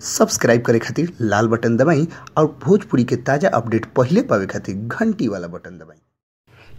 Subscribe करे खातिर लाल button दबाई और भोजपुरी के ताजा अपडेट पहले पावे खातिर घंटी वाला बटन दबाई।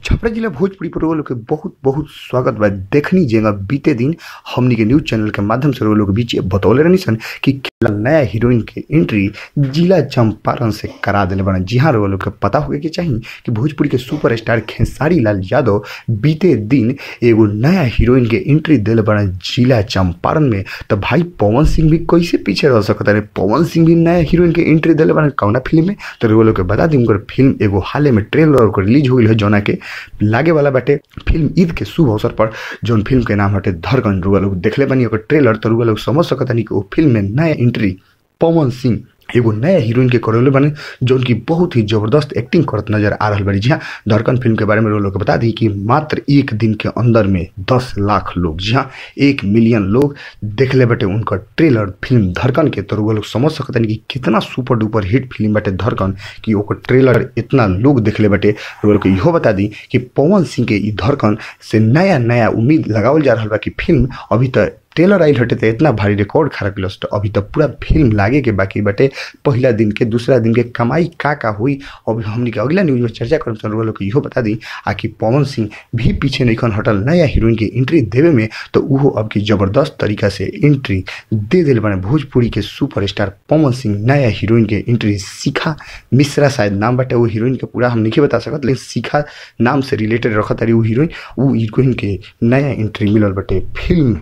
छपरा जिला भोजपुरी पर लोग के बहुत बहुत स्वागत बा। देखनी जेगा बीते दिन हमनी के न्यूज चैनल के माध्यम से लोग बीच बतौले रहनी सन कि नया हीरोइन के एंट्री जिला चंपारण से करा दिले बना। जी हाँ, लोग के पता होगा कि चाहिए कि भोजपुरी के सुपरस्टार खेसारी लाल यादव बीते दिन एगो नया हीरोइन के एंट्री दिले बना जिला चंपारण में। तो भाई पवन सिंह भी कैसे पीछे रह सकता है। पवन सिंह भी नया हीरोइन के एंट्री दिले बना कौना फिल्म में। तो लोग के बता दी उनकर फिल्म एगो हाल में ट्रेलर रिलीज हो गई है जौना के लागे वाला बाटे फिल्म ईद के शुभ अवसर पर। जौन फिल्म के नाम हटे धड़कन। रुआ लोग देखले बनी ओकर ट्रेलर तो रुआ लोग समझ सकता नहीं कि वो फिल्म में नया एंट्री पवन सिंह एगो नया हीरोइन के करौले बने जौन की बहुत ही जबरदस्त एक्टिंग करत नजर आ रहा बड़ी। जी हाँ, धड़कन फिल्म के बारे में लोग बता दी कि मात्र एक दिन के अंदर में 10 लाख लोग, जी हाँ 1 मिलियन लोग देखले बटे उनका ट्रेलर फिल्म धड़कन के। तो लोग समझ सकते हैं कि कितना सुपर डुपर हिट फिल्म बटे धड़कन कि ओकर ट्रेलर इतना लोग देखले बटे। लोग इहो बता दी कि पवन सिंह के धड़कन से नया नया उम्मीद लगावल जा रहा बा कि फिल्म अभी तक ट्रेलर आइल हटे तो इतना भारी रिकॉर्ड खड़ा किलो। तो अभी तक पूरा फिल्म लागे के बाकी बटे पहला दिन के दूसरा दिन के कमाई का हुई अब हमने के अगला न्यूज में चर्चा करम सन। लोग इहो बता दी कि पवन सिंह भी पीछे नहीं हटल नया हीरोइन के एंट्री देवे में। तो वो अब की जबरदस्त तरीका से एंट्री दे दिल बने। भोजपुरी के सुपरस्टार पवन सिंह नया हीरोइन के एंट्री शिखा मिश्रा शायद नाम बटे वो हीरोइन के पूरा हम नहीं बता सकत, लेकिन शिखा नाम से रिलेटेड रखा तारी वो हीरोइन के नया एंट्री मिलल बटे फिल्म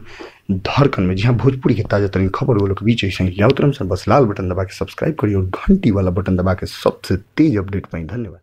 धड़कन में। जी हाँ, भोजपुरी के ताजा तरीन खबर वो लोग बीच ऐसे ही बस लाल बटन दबा के सब्सक्राइब करिए और घंटी वाला बटन दबा के सबसे तेज अपडेट पाई। धन्यवाद।